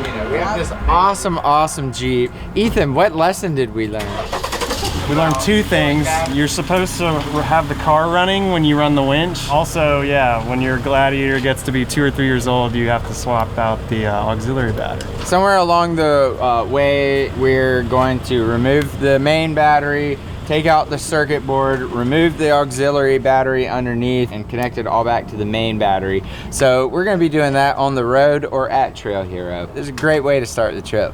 we have this awesome Jeep. Ethan, what lesson did we learn? We learned two things. You're supposed to have the car running when you run the winch. Also, yeah, when your Gladiator gets to be 2 or 3 years old, you have to swap out the auxiliary battery. Somewhere along the way, we're going to remove the main battery, take out the circuit board, remove the auxiliary battery underneath, and connect it all back to the main battery. So we're gonna be doing that on the road or at Trail Hero. It's a great way to start the trip.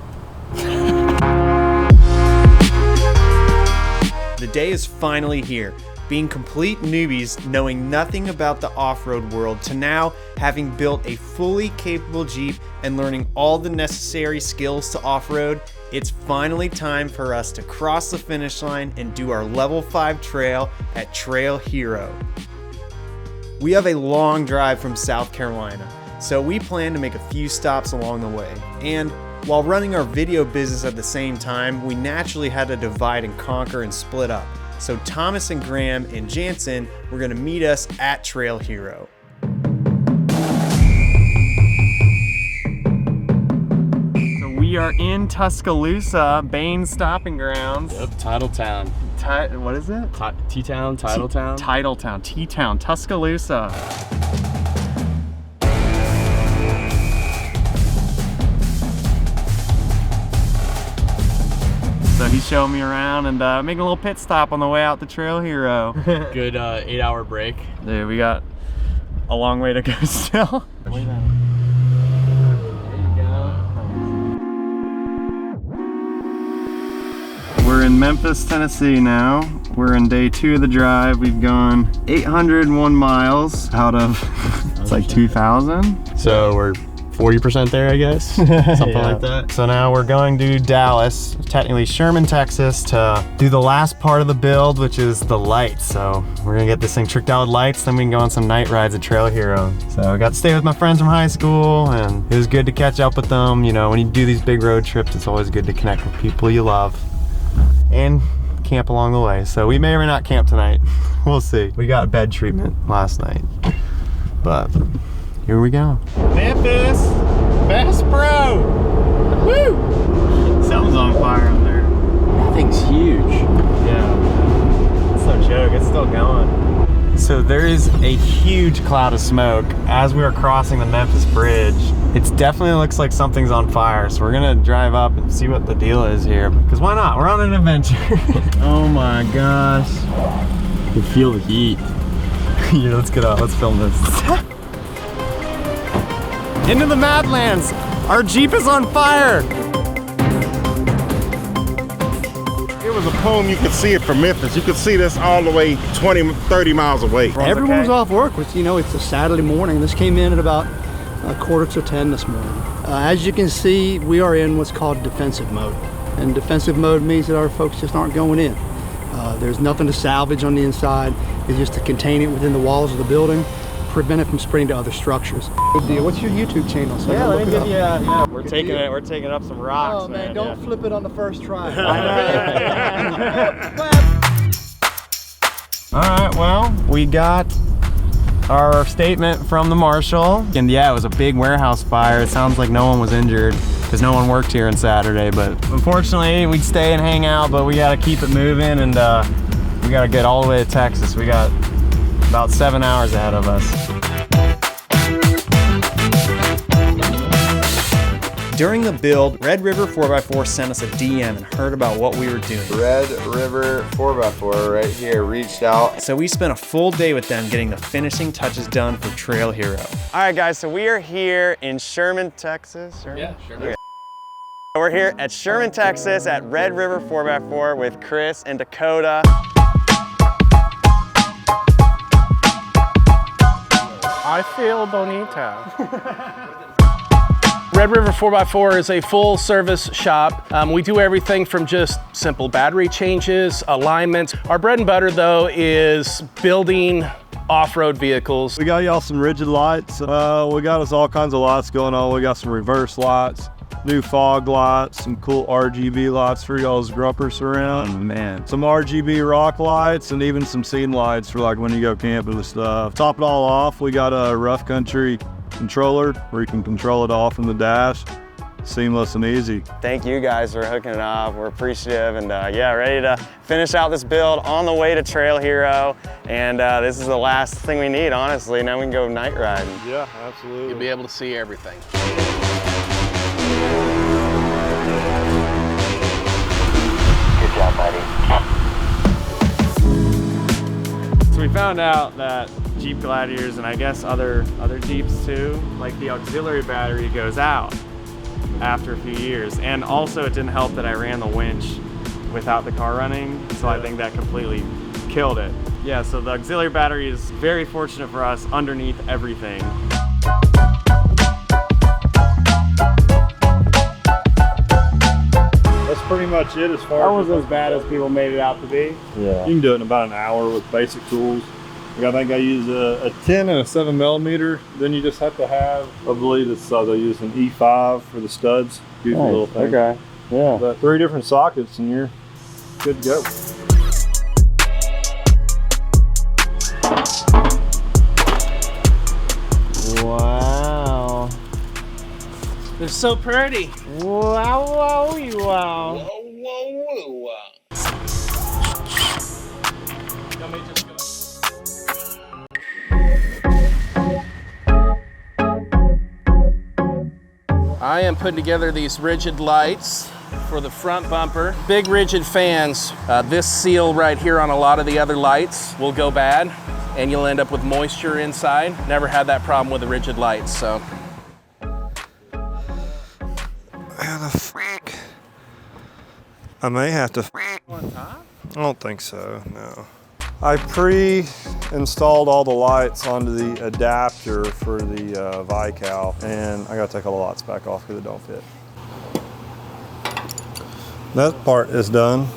The day is finally here. Being complete newbies, knowing nothing about the off-road world, to now having built a fully capable Jeep and learning all the necessary skills to off-road, it's finally time for us to cross the finish line and do our level 5 trail at Trail Hero. We have a long drive from South Carolina, so we plan to make a few stops along the way. And while running our video business at the same time, we naturally had to divide and conquer and split up. So Thomas and Graham and Jansen were gonna meet us at Trail Hero. So we are in Tuscaloosa, Bane's stopping grounds. Yep, Titletown. What is it? T-Town, Titletown. Titletown, T-Town, Tuscaloosa. So he's showing me around and making a little pit stop on the way out to Trail Hero. Good 8-hour break. Dude, we got a long way to go still. There you go. We're in Memphis, Tennessee now. We're in day 2 of the drive. We've gone 801 miles out of, it's like 2,000. So we're 40% there, I guess, something like that. So now we're going to Dallas, technically Sherman, Texas, to do the last part of the build, which is the lights. So we're gonna get this thing tricked out with lights, then we can go on some night rides at Trail Hero. So I got to stay with my friends from high school, and it was good to catch up with them. You know, when you do these big road trips, it's always good to connect with people you love and camp along the way. So we may or may not camp tonight. We'll see. We got bed treatment last night, but here we go. Memphis, Bass Pro. Woo! Something's on fire up there. That thing's huge. Yeah, it's no joke, it's still going. So there is a huge cloud of smoke as we are crossing the Memphis Bridge. It definitely looks like something's on fire, so we're gonna drive up and see what the deal is here, because why not? We're on an adventure. Oh my gosh. You can feel the heat. Yeah, let's get out, let's film this. Into the Madlands! Our Jeep is on fire! It was a poem, you could see it from Memphis. You could see this all the way 20, 30 miles away. Everyone was off work, which, you know, it's a Saturday morning. This came in at about 9:45 this morning. As you can see, we are in what's called defensive mode. And defensive mode means that our folks just aren't going in. There's nothing to salvage on the inside. It's just to contain it within the walls of the building, prevent it from spreading to other structures. Good deal. What's your YouTube channel? So Yeah, let me give you, yeah. We're taking up some rocks, Oh man, don't flip it on the first try. All right, well, we got our statement from the marshal. And yeah, it was a big warehouse fire. It sounds like no one was injured because no one worked here on Saturday, but unfortunately we'd stay and hang out, but we gotta keep it moving, and we gotta get all the way to Texas. We got about 7 hours ahead of us. During the build, Red River 4x4 sent us a DM and heard about what we were doing. Red River 4x4 right here reached out. So we spent a full day with them getting the finishing touches done for Trail Hero. All right, guys, so we are here in Sherman, Texas. Yeah, sure. Okay. We're here at Sherman, Texas at Red River 4x4 with Chris and Dakota. I feel bonita. Red River 4x4 is a full service shop. We do everything from just simple battery changes, alignments. Our bread and butter though is building off-road vehicles. We got y'all some rigid lights. We got us all kinds of lights going on. We got some reverse lights, new fog lights, some cool RGB lights for y'all's gruppers around. Man, some RGB rock lights and even some scene lights for like when you go camping and stuff. Top it all off, we got a rough country controller where you can control it all from the dash. seamless and easy. Thank you guys for hooking it up. We're appreciative and yeah, ready to finish out this build on the way to Trail Hero. And this is the last thing we need, honestly. Now we can go night riding. Yeah, absolutely. You'll be able to see everything. Good job, buddy. So we found out that Jeep Gladiators, and I guess other Jeeps too, like the auxiliary battery goes out after a few years. And also it didn't help that I ran the winch without the car running, so I think that completely killed it. Yeah, so the auxiliary battery is very fortunate for us underneath everything. That's pretty much it as far That as... wasn't as bad as people made it out to be. Yeah. You can do it in about an hour with basic tools. I think I use a 10 and a 7mm. Then you just have to have, I believe it's, they use an E5 for the studs. Goofy little thing. Okay, yeah. But 3 different sockets and you're good to go. Wow. They're so pretty. Wow, wow, wow. Whoa, whoa, whoa. I am putting together these rigid lights for the front bumper. Big rigid fans. This seal right here on a lot of the other lights will go bad and you'll end up with moisture inside. Never had that problem with the rigid lights, so. How the frick? I may have to. On top? I don't think so, no. I pre-installed all the lights onto the adapter for the Vical, and I gotta take all the lights back off because it don't fit. That part is done.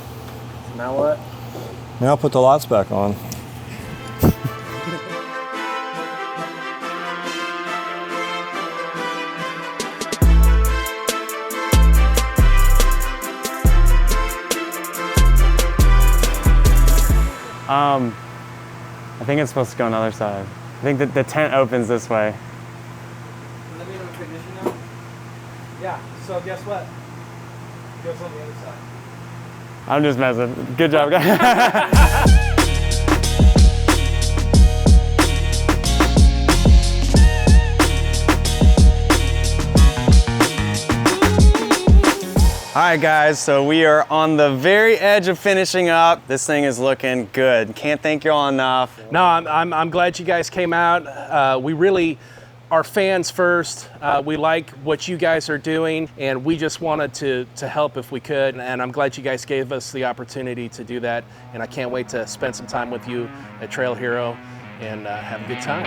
Now what? Now I'll put the lights back on. I think it's supposed to go on the other side. I think that the tent opens this way. Let me know the ignition now. Yeah, so guess what? It goes on the other side. I'm just messing. Good job, guys. All right, guys, so we are on the very edge of finishing up. This thing is looking good. Can't thank you all enough. No, I'm glad you guys came out. We really are fans first. We like what you guys are doing, and we just wanted to help if we could. And I'm glad you guys gave us the opportunity to do that. And I can't wait to spend some time with you at Trail Hero and have a good time.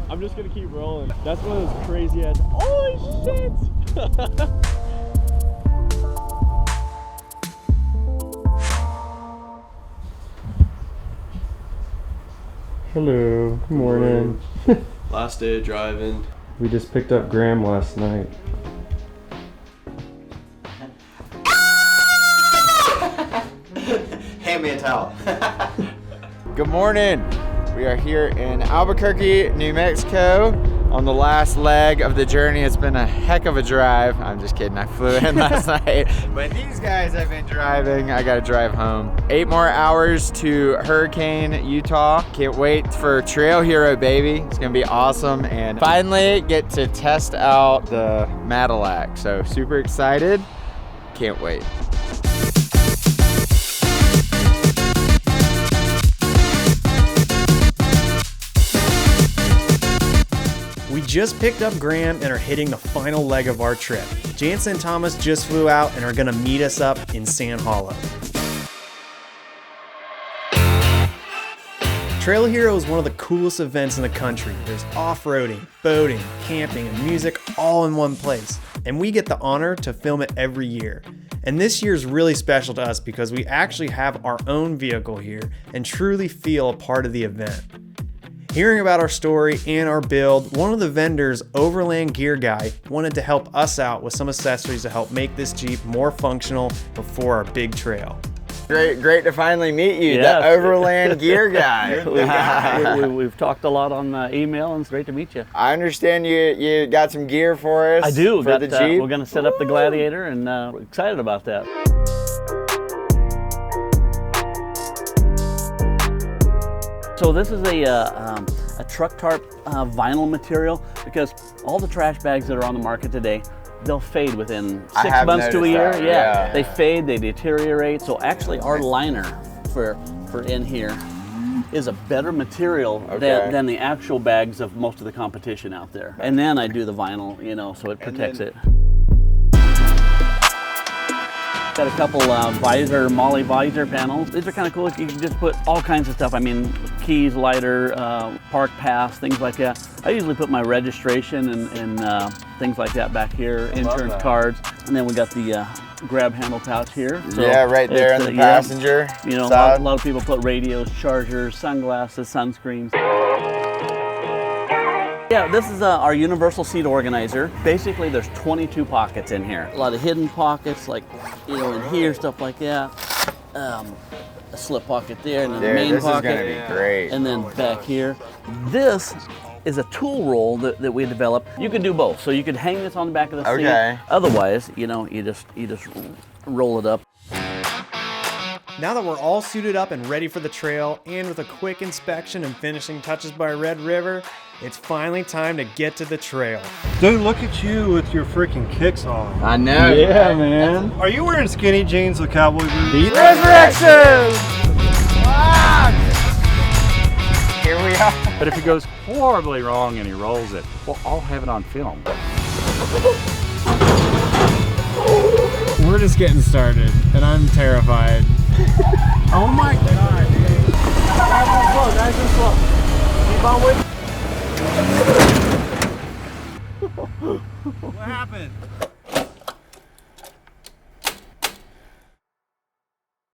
I'm just gonna keep rolling. That's one of those crazy ass. Holy shit! Hello, good morning. Last day of driving. We just picked up Graham last night. Hand me a towel. Good morning. We are here in Albuquerque, New Mexico on the last leg of the journey. It's been a heck of a drive. I'm just kidding, I flew in last night. But these guys have been driving. I gotta drive home. 8 more hours to Hurricane, Utah. Can't wait for Trail Hero, baby. It's gonna be awesome. And finally get to test out the Madlands. So super excited. Can't wait. We just picked up Graham and are hitting the final leg of our trip. Jansen and Thomas just flew out and are gonna meet us up in Sand Hollow. Trail Hero is one of the coolest events in the country. There's off-roading, boating, camping, and music all in one place. And we get the honor to film it every year. And this year is really special to us because we actually have our own vehicle here and truly feel a part of the event. Hearing about our story and our build, one of the vendors, Overland Gear Guy, wanted to help us out with some accessories to help make this Jeep more functional before our big trail. Great to finally meet you, Yes. the Overland Gear Guy. We've talked a lot on email, and it's great to meet you. I understand you got some gear for us. I do. For the Jeep. We're going to set up the Gladiator, and we're excited about that. So this is a truck tarp vinyl material, because all the trash bags that are on the market today, they'll fade within 6 months to a year. That, yeah, they fade, they deteriorate. So actually, our liner for in here is a better material than the actual bags of most of the competition out there. And then I do the vinyl, you know, so it protects it. Got a couple Molly visor panels. These are kind of cool. You can just put all kinds of stuff. I mean, keys, lighter, park pass, things like that. I usually put my registration and things like that back here, insurance cards. And then we got the grab handle pouch here. So yeah, right there in the passenger You know, side. a lot of people put radios, chargers, sunglasses, sunscreens. Yeah, this is our universal seat organizer. Basically, there's 22 pockets in here. A lot of hidden pockets, like, you know, in here, stuff like that. A slip pocket there, and then the main pocket. This is gonna be great. And then back here. This is a tool roll that we developed. You could do both. So you could hang this on the back of the seat. Otherwise, you know, you just roll it up. Now that we're all suited up and ready for the trail, and with a quick inspection and finishing touches by Red River, it's finally time to get to the trail. Dude, look at you with your freaking kicks on. I know. Yeah, man. Are you wearing skinny jeans with cowboy boots? Resurrection! Here we are. But if it goes horribly wrong and he rolls it, well, I'll have it on film. We're just getting started, and I'm terrified. Oh my God, dude. Nice and slow. Keep on with. What happened?